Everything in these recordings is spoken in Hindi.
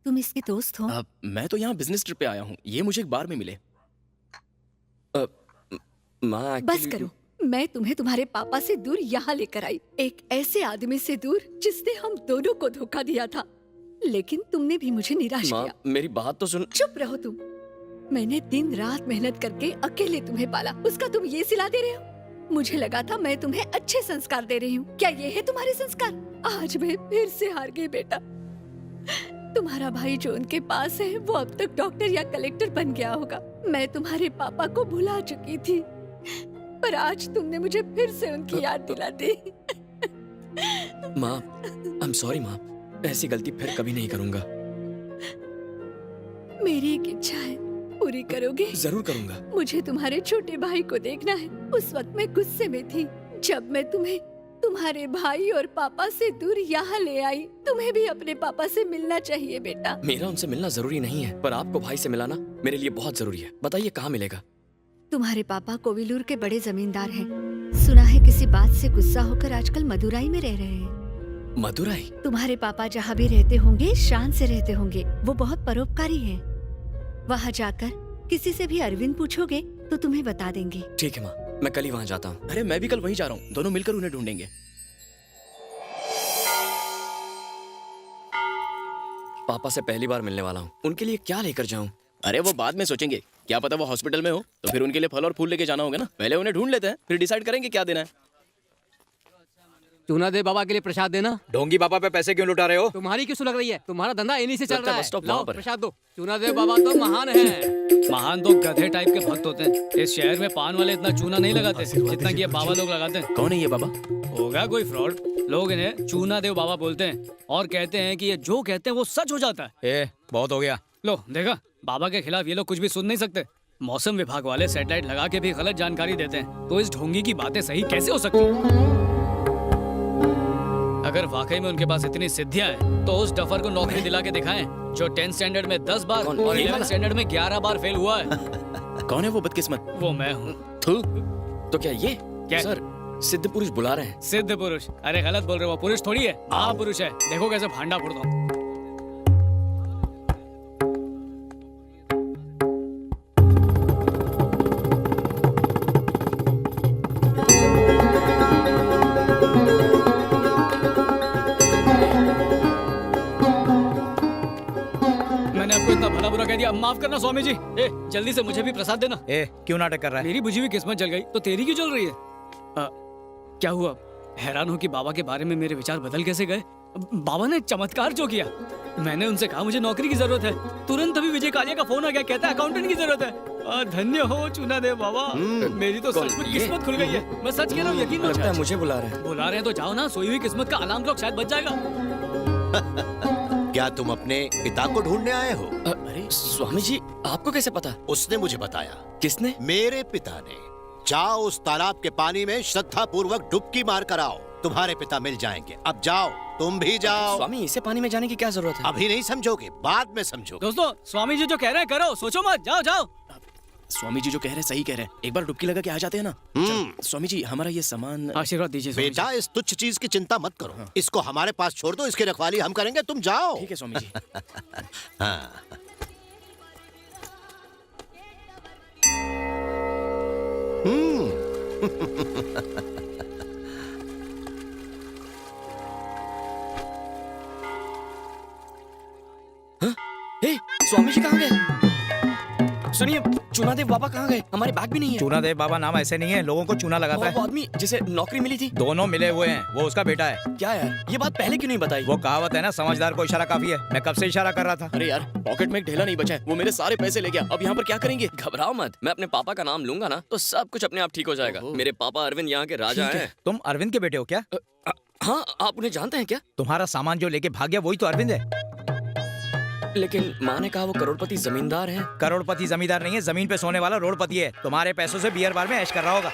तुम इसके दोस्त हो? मैं तो यहाँ बिजनेस ट्रिप पे आया हूँ, ये मुझे एक बार में मिले। माँ बस करो, मैं तुम्हें तुम्हारे पापा से दूर यहाँ लेकर आई, एक ऐसे आदमी से दूर जिसने हम दोनों को धोखा दिया था, लेकिन तुमने भी मुझे निराश माँ, किया। मेरी बात तो सुन। चुप रहो तुम। मैंने दिन रात मेहनत करके अकेले तुम्हें पाला, उसका तुम ये सिला दे रहे हो? मुझे लगा था मैं तुम्हें अच्छे संस्कार दे रही हूँ, क्या ये है तुम्हारे संस्कार? आज मैं फिर से हार गई बेटा। तुम्हारा भाई जो उनके पास है वो अब तक डॉक्टर या कलेक्टर बन गया होगा। मैं तुम्हारे पापा को भुला चुकी थी, पर आज तुमने मुझे फिर से उनकी याद दिला दी। माँ, आई एम सॉरी माँ, ऐसी गलती फिर कभी नहीं करूँगा। मेरी एक इच्छा है, पूरी करोगे? जरूर करूँगा। मुझे तुम्हारे छोटे भाई को देखना है। उस वक्त मैं गुस्से में थी जब मैं तुम्हें तुम्हारे भाई और पापा से दूर यहाँ ले आई। तुम्हें भी अपने पापा से मिलना चाहिए बेटा। मेरा उनसे मिलना जरूरी नहीं है, पर आपको भाई से मिलाना मेरे लिए बहुत जरूरी है। बताइए कहाँ मिलेगा? तुम्हारे पापा कोविलूर के बड़े जमींदार हैं। सुना है किसी बात से गुस्सा होकर आजकल मदुराई में रह रहे हैं। मदुराई? तुम्हारे पापा जहाँ भी रहते होंगे शान से रहते होंगे, वो बहुत परोपकारी हैं। वहाँ जाकर किसी से भी अरविंद पूछोगे तो तुम्हें बता देंगे। ठीक है माँ, मैं कल ही वहाँ जाता हूँ। अरे मैं भी कल वहीं जा रहा हूँ, दोनों मिलकर उन्हें ढूंढेंगे। पापा से पहली बार मिलने वाला हूँ, उनके लिए क्या लेकर जाऊँ? अरे वो बाद में सोचेंगे, क्या पता वो हॉस्पिटल में हो तो फिर उनके लिए फल और फूल लेके जाना होगा ना। पहले उन्हें ढूंढ लेते हैं, फिर डिसाइड करेंगे क्या देना है। चूना देव बाबा के लिए प्रसाद देना। ढोंगी बाबा पे पैसे क्यों लुटा रहे हो? तुम्हारी क्यों लग रही है? तुम्हारा धंधा इन्हीं से चल लगता है रहा बस स्टॉप है। लाओ वहाँ पर है। प्रसाद दो। चूना देव बाबा तो महान है। महान तो गधे टाइप के भक्त होते हैं। इस शहर में पान वाले इतना चूना नहीं लगाते जितना कि ये बाबा लोग लगाते हैं। कौन है ये बाबा? होगा कोई फ्रॉड। लोग इन्हें चूना देव बाबा बोलते हैं और कहते हैं कि ये जो कहते हैं वो सच हो जाता है। बहुत हो गया। लो देखा, बाबा के खिलाफ ये लोग कुछ भी सुन नहीं सकते। मौसम विभाग वाले सैटेलाइट लगा के भी गलत जानकारी देते हैं, तो इस ढोंगी की बातें सही कैसे हो सकती हैं? अगर वाकई में उनके पास इतनी सिद्धियां हैं, तो उस डफर को नौकरी दिला के दिखाएं जो 10th स्टैंडर्ड में 10 बार कौन? और ये 11th वाला? स्टैंडर्ड में 11 बार फेल हुआ है। कौन है वो बदकिस्मत? वो मैं हूँ। थू। तो क्या ये? क्या? सर, सिद्ध पुरुष बुला रहे हैं। सिद्ध पुरुष? अरे गलत बोल रहे हो, वो पुरुष थोड़ी है, महापुरुष है। देखो कैसे भांडा फोड़ता हूँ। मैंने आपको इतना भला बुरा कह दिया, माफ करना स्वामी जी। जल्दी से मुझे भी प्रसाद देना। क्यों नाटक कर रहा है? मेरी बुझी हुई किस्मत जल गई तो तेरी क्यों जल रही है? क्या हुआ? हैरान हो कि बाबा के बारे में मेरे विचार बदल कैसे गए। बाबा ने चमत्कार जो किया, मैंने उनसे कहा मुझे नौकरी की जरूरत है, तुरंत अभी विजय कालिया का फोन आ गया, कहता है अकाउंटेंट की जरूरत है। धन्य हो चूना देव बाबा, मेरी तो सच में किस्मत खुल गई है। मैं सच कह रहा हूँ, यकीन लगता है मानो। मुझे बुला रहे हैं। बुला रहे हैं तो जाओ ना, सोई हुई किस्मत का अलार्म क्लॉक शायद बच जाएगा। क्या तुम अपने पिता को ढूंढने आए हो? अरे स्वामी जी, आपको कैसे पता? उसने मुझे बताया। किसने? मेरे पिता ने। जाओ उस तालाब के पानी में श्रद्धा पूर्वक डुबकी मार कर आओ, तुम्हारे पिता मिल जाएंगे। अब जाओ, तुम भी जाओ। स्वामी, इसे पानी में जाने की क्या जरूरत है? अभी नहीं समझोगे, बाद में समझोगे। दोस्तों, स्वामी जी जो कह रहे हैं करो, सोचो मत, जाओ जाओ। स्वामी जी जो कह रहे हैं सही कह रहे हैं, एक बार डुबकी लगा के आ जाते हैं ना। चलो, स्वामी जी हमारा ये सामान। आशीर्वाद दीजिए स्वामी जी। बेटा, इस तुच्छ चीज की चिंता मत करो, इसको हमारे पास छोड़ दो, इसकी रखवाली हम करेंगे, तुम जाओ। ठीक है स्वामी जी। हाँ। ए, स्वामी जी कहाँ गए? सुनिए, चूनादेव बाबा कहाँ गए? हमारे बैग भी नहीं है। चूना देव बाबा नाम ऐसे नहीं है, लोगों को चूना लगाता वो है। आदमी जिसे नौकरी मिली थी। दोनों मिले हुए हैं, वो उसका बेटा है। क्या यार, ये बात पहले क्यों नहीं बताई? वो कहावत है ना, समझदार को इशारा काफी है। मैं कब से इशारा कर रहा था। अरे यार, पॉकेट में एक ढेला नहीं बचा है, वो मेरे सारे पैसे ले गया। अब यहाँ पर क्या करेंगे? घबराओ मत, मैं अपने पापा का नाम लूंगा ना तो सब कुछ अपने आप ठीक हो जाएगा। मेरे पापा अरविंद यहाँ के राजा हैं। तुम अरविंद के बेटे हो क्या? हाँ, आप उन्हें जानते हैं क्या? तुम्हारा सामान जो लेके भाग गया वही तो अरविंद है। लेकिन माँ ने कहा वो करोड़पति जमींदार हैं। करोड़पति जमींदार नहीं है, जमीन पे सोने वाला रोडपति है। तुम्हारे पैसों से बियर बार में ऐश कर रहा होगा।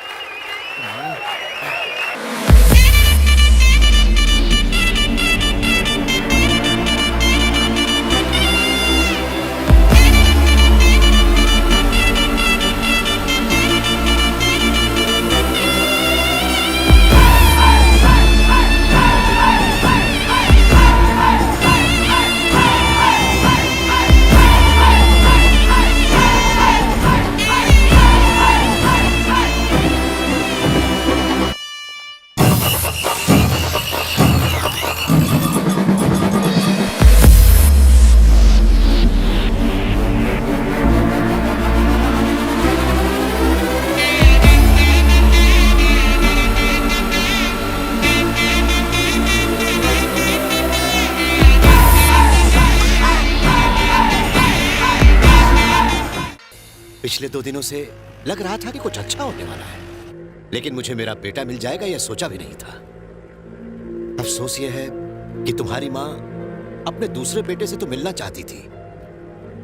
पिछले 2 दिनों से लग रहा था कि कुछ अच्छा होने वाला है, लेकिन मुझे मेरा बेटा मिल जाएगा यह सोचा भी नहीं था। अफसोस यह है कि तुम्हारी माँ अपने दूसरे बेटे से तो मिलना चाहती थी,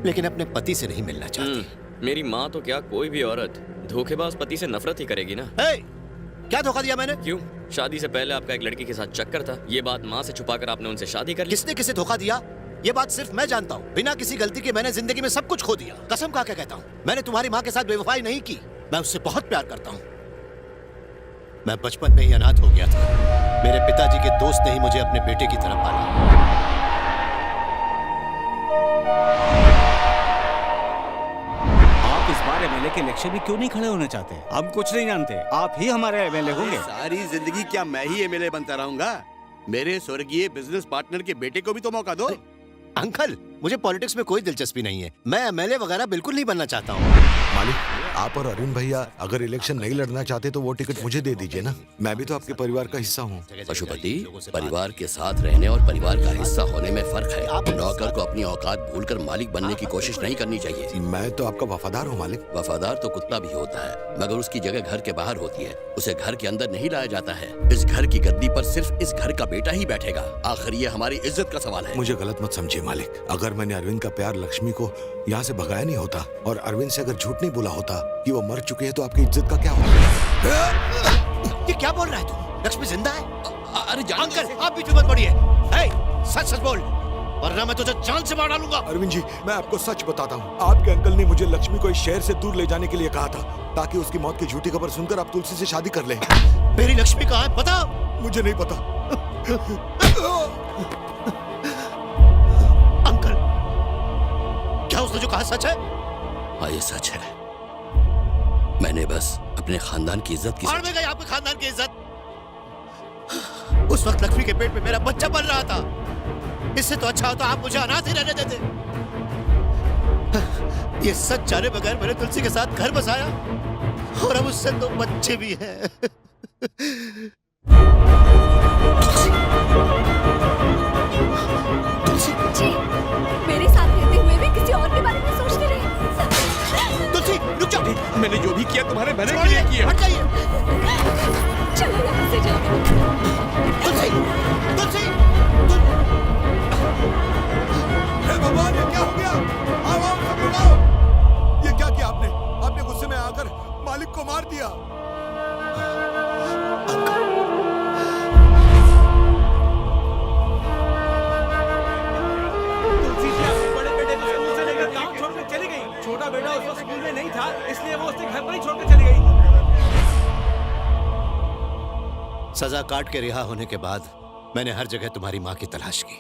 लेकिन अपने पति से नहीं मिलना चाहती। मेरी माँ तो क्या, कोई भी औरत धोखेबाज पति से नफरत ही करेगी ना। क्या धोखा दिया मैंने? क्यों? शादी से पहले आपका एक लड़की के साथ चक्कर था, ये बात माँ से छुपाकर आपने उनसे शादी कर ली। किसने किसे धोखा दिया ये बात सिर्फ मैं जानता हूँ। बिना किसी गलती के मैंने जिंदगी में सब कुछ खो दिया। कसम खा के कहता हूँ, मैंने तुम्हारी माँ के साथ बेवफाई नहीं की। मैं उससे बहुत प्यार करता हूँ। मैं बचपन में ही अनाथ हो गया था। मेरे पिताजी के दोस्त ने ही मुझे अपने बेटे की तरह पाला। आप इस बार एमएलए के इलेक्शन में क्यों नहीं खड़े होना चाहते? हम कुछ नहीं जानते, आप ही हमारे एमएलए होंगे। सारी जिंदगी क्या मैं ही एमएलए बनता रहूंगा? मेरे स्वर्गीय बिजनेस पार्टनर के बेटे को भी तो मौका दो। अंकल, मुझे पॉलिटिक्स में कोई दिलचस्पी नहीं है। मैं एमएलए वगैरह बिल्कुल नहीं बनना चाहता हूँ। मालिक, आप और अरविंद भैया अगर इलेक्शन नहीं लड़ना चाहते तो वो टिकट मुझे दे दीजिए ना। मैं भी तो आपके परिवार का हिस्सा हूँ। पशुपति, परिवार के साथ रहने और परिवार का हिस्सा होने में फर्क है। नौकर को अपनी औकात भूलकर मालिक बनने की कोशिश नहीं करनी चाहिए। मैं तो आपका वफादार हूँ मालिक। वफादार तो कुत्ता भी होता है, मगर उसकी जगह घर के बाहर होती है। उसे घर के अंदर नहीं लाया जाता है। इस घर की गद्दी पर सिर्फ इस घर का बेटा ही बैठेगा। आखिर ये हमारी इज्जत का सवाल है। मुझे गलत मत समझिए मालिक। अगर मैंने अरविंद का प्यार लक्ष्मी को यहाँ से भगाया नहीं होता और अरविंद से अगर झूठ नहीं बोला होता कि वो मर चुके हैं, तो आपकी इज्जत का क्या होगा? ये क्या बोल रहा है तू? लक्ष्मी जिंदा है? अरे अंकल, आप भी चुप मत पड़िए। सच सच बोल, वरना मैं तुझे जान से मार डालूंगा। अरविंद जी, मैं आपको सच बताता हूँ। आपके अंकल ने मुझे लक्ष्मी को इस शहर से दूर ले जाने के लिए कहा था, ताकि उसकी मौत की झूठी खबर सुनकर आप तुलसी से शादी कर लें। मेरी लक्ष्मी कहाँ है पता? मुझे नहीं पता। अंकल, क्या उसने जो कहा सच है? हाँ, ये सच है। मैंने बस अपने खानदान की इज्जत की। हार में गई आपके खानदान की इज्जत। उस वक्त लक्ष्मी के पेट में मेरा बच्चा पल रहा था। इससे तो अच्छा होता आप मुझे अनाथ ही रहने देते। ये सच जाने बगैर मैंने तुलसी के साथ घर बसाया और अब उससे 2 बच्चे भी हैं। तुलसी, जी, मेरे साथ रहते हुए भी किसी और के बारे में सोचते रहे। तुलसी, रुक जाओ। मैंने जो भी किया तुम्हारे भले के लिए किया। हट जाइए। चलो यहाँ से जाओ। तुलसी, तुलसी, हे भगवान, ये क्या हो गया? आओ सब लोग आओ। ये क्या किया आपने? आपने गुस्से में आकर मालिक को मार दिया। तुलसी जी अपने बड़े बेटे को स्कूल से लेकर गांव छोड़कर चली गई। छोटा बेटा उस वक्त स्कूल में नहीं था, इसलिए वो उसे घर पर ही छोड़कर चली गई। सजा काट के रिहा होने के बाद मैंने हर जगह तुम्हारी माँ की तलाश की,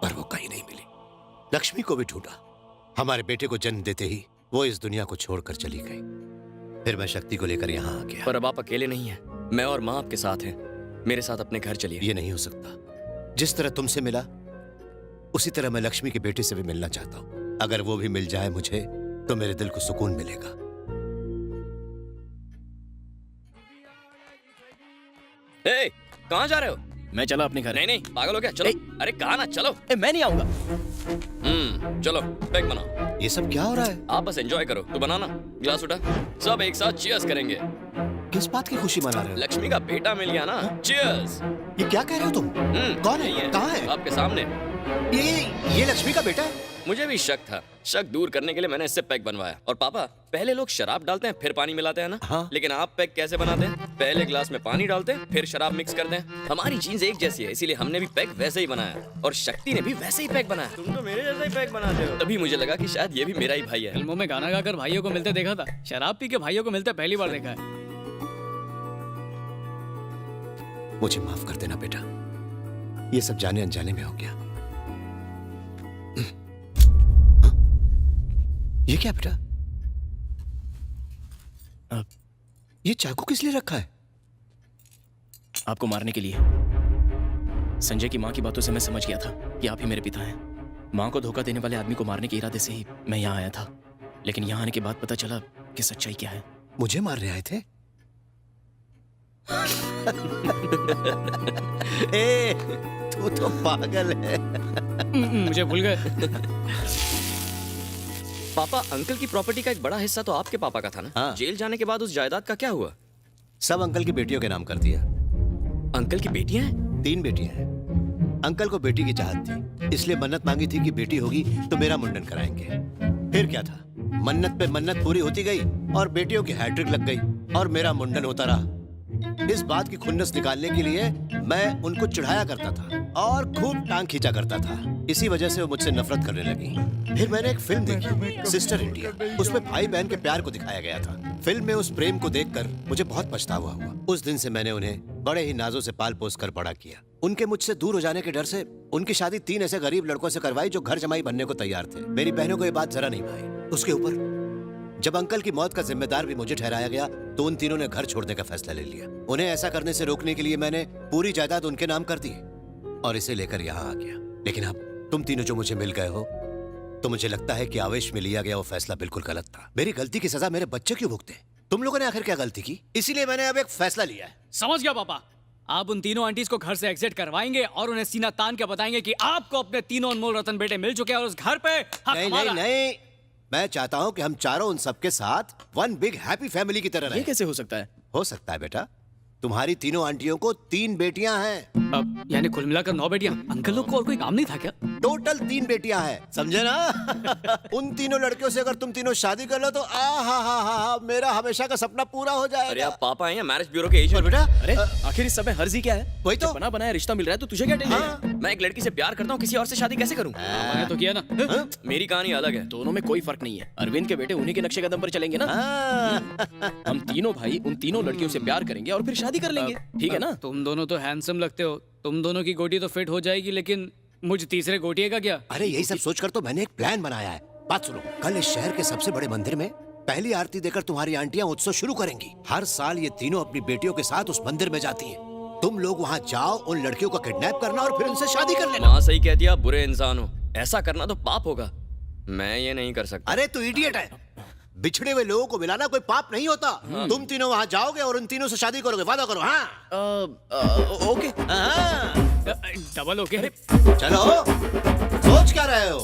पर वो कहीं नहीं मिली। लक्ष्मी को भी ढूंढा। हमारे बेटे को जन्म देते ही वो इस दुनिया को छोड़कर चली गई। फिर मैं शक्ति को लेकर यहाँ आ गया। पर अब आप अकेले नहीं हैं, मैं और माँ आपके साथ हैं। मेरे साथ अपने घर चलिए। ये नहीं हो सकता। जिस तरह तुमसे मिला उसी तरह मैं लक्ष्मी के बेटे से भी मिलना चाहता हूँ। अगर वो भी मिल जाए मुझे तो मेरे दिल को सुकून मिलेगा। ए, कहाँ जा रहे हो? मैं चला अपने घर। नहीं नहीं, पागल हो क्या? चलो। अरे कहा ना चलो। मैं नहीं आऊंगा। चलो पैक बनाओ। ये सब क्या हो रहा है? आप बस एंजॉय करो। तू बनाना। ग्लास उठा, सब एक साथ चीयर्स करेंगे। किस बात की खुशी मना रहे हो? लक्ष्मी का बेटा मिल गया ना। चीयर्स। ये क्या कह रहे हो तुम? कौन है? कहाँ है? आपके सामने। ये लक्ष्मी का बेटा है? मुझे भी शक था। शक दूर करने के लिए मैंने इससे पैक बनवाया। और पापा, पहले लोग शराब डालते हैं फिर पानी मिलाते हैं ना। हाँ। लेकिन आप पैक कैसे बनाते हैं? पहले ग्लास में पानी डालते हैं फिर शराब मिक्स करते हैं। हमारी जीन्स एक जैसी है, इसीलिए हमने भी पैक वैसे ही बनाया और शक्ति ने भी वैसे ही पैक बनाया। तुम तो मेरे जैसा ही पैक बनाते हो। तभी मुझे लगा कि शायद ये भी मेरा ही भाई है। फिल्मों में गाना गाकर भाइयों को मिलते देखा था, शराब पी के भाइयों को मिलते पहली बार देखा है। मुझे माफ कर देना बेटा, ये सब जाने अनजाने में हो गया। ये क्या बेटा? ये चाकू किस लिए रखा है? आपको मारने के लिए। संजय की माँ की बातों से मैं समझ गया था कि आप ही मेरे पिता हैं। माँ को धोखा देने वाले आदमी को मारने के इरादे से ही मैं यहाँ आया था, लेकिन यहाँ आने के बाद पता चला कि सच्चाई क्या है। मुझे मारने आए थे? ए, तू तो पागल है। मुझे भूल गए। पापा, अंकल की प्रॉपर्टी का एक बड़ा हिस्सा तो आपके पापा का था ना? हाँ। जेल जाने के बाद उस जायदाद का क्या हुआ? सब अंकल की बेटियों के नाम कर दिया। अंकल की बेटियां हैं? 3 बेटियां हैं। अंकल को बेटी की चाहत थी, इसलिए मन्नत मांगी थी कि बेटी होगी तो मेरा मुंडन कराएंगे। फिर क्या था, मन्नत पे मन्नत पूरी होती गई और बेटियों की हैट्रिक लग गई और मेरा मुंडन होता रहा। इस बात की खुन्नस निकालने के लिए मैं उनको चिढ़ाया करता था और खूब टांग खींचा करता था। इसी वजह से वो मुझसे नफरत करने लगी। फिर मैंने एक फिल्म देखी, सिस्टर इंडिया। उसमें भाई बहन के प्यार को दिखाया गया था। फिल्म में उस प्रेम को देखकर मुझे बहुत पछतावा हुआ। उस दिन से मैंने उन्हें बड़े ही नाजों से पाल पोस कर बड़ा किया। उनके मुझसे दूर हो जाने के डर से उनकी शादी 3 ऐसे गरीब लड़कों से करवाई जो घर जमाई बनने को तैयार थे। मेरी बहनों को ये बात जरा नहीं भाई। उसके ऊपर जब अंकल की मौत का जिम्मेदार भी मुझे ठहराया गया तो उन तीनों ने घर छोड़ने का फैसला ले लिया। उन्हें ऐसा करने से रोकने के लिए मैंने पूरी जायदाद उनके नाम कर दी और इसे लेकर यहाँ आ गया। लेकिन अब तुम तीनों जो मुझे मिल गए हो तो मुझे लगता है कि आवेश में लिया गया वो फैसला बिल्कुल गलत था। मेरी गलती की सजा मेरे बच्चे क्यों भुगते? तुम लोगों ने आखिर क्या गलती की? इसीलिए मैंने अब एक फैसला लिया है। समझ गया पापा। आप उन तीनों आंटीज को घर से एग्जिट करवाएंगे और उन्हें सीना तान के बताएंगे कि आपको अपने तीनों अनमोल रतन बेटे मिल चुके हैं और उस घर पे हक नहीं हमारा। नहीं नहीं, मैं चाहता हूँ कि हम चारों उन सबके साथ वन बिग हैप्पी फैमिली की तरह ये रहें। कैसे हो सकता है? हो सकता है बेटा, तुम्हारी तीनों आंटियों को 3 बेटियां हैं। अब यानी कुल मिलाकर 9 बेटियां। अंकल लोग को और कोई काम नहीं था क्या? टोटल 3 बेटियां हैं, समझे ना? उन तीनों लड़कियों से अगर तुम तीनों शादी कर लो तो हा मेरा हमेशा का सपना पूरा हो अरे जाएगा। आप पापा हैं या मैरिज ब्यूरो के एजेंट? और बेटा, अरे आखिर इस सब में हर्जी क्या है? वही तो। जब बना बनाया रिश्ता मिल रहा है तो तुझे क्या टेंशन है? मैं एक लड़की से प्यार करता हूँ, किसी और से शादी कैसे करूँ? मैंने तो किया ना। मेरी कहानी अलग है। दोनों में कोई फर्क नहीं है। अरविंद के बेटे उन्हीं के नक्शे कदम पर चलेंगे ना। हम तीनों भाई उन तीनों लड़कियों से प्यार करेंगे और फिर शादी कर लेंगे, ठीक है ना? तुम दोनों तो हैंडसम लगते हो। तुम दोनों की गोटी तो फिट हो जाएगी, लेकिन मुझ तीसरे गोटिए का क्या? अरे यही सब सोचकर तो मैंने एक प्लान बनाया है। बात सुनो, कल इस शहर के सबसे बड़े मंदिर में पहली आरती देकर तुम्हारी आंटियां उत्सव शुरू करेंगी। हर साल ये तीनों अपनी बेटियों के साथ उस मंदिर में जाती हैं। तुम लोग वहाँ जाओ, उन लड़कियों को किडनैप करना और फिर उनसे शादी कर लेना। माँ सही कहती है, आप बुरे इंसान हो। ऐसा करना तो पाप होगा। मैं ये नहीं कर सकता। अरे तू इडियट है। बिछड़े हुए लोगों को मिलाना कोई पाप नहीं होता। तुम तीनों वहाँ जाओगे और उन तीनों से शादी करोगे, वादा करो। हाँ ओके। हाँ। Double okay. चलो, सोच क्या रहे हो?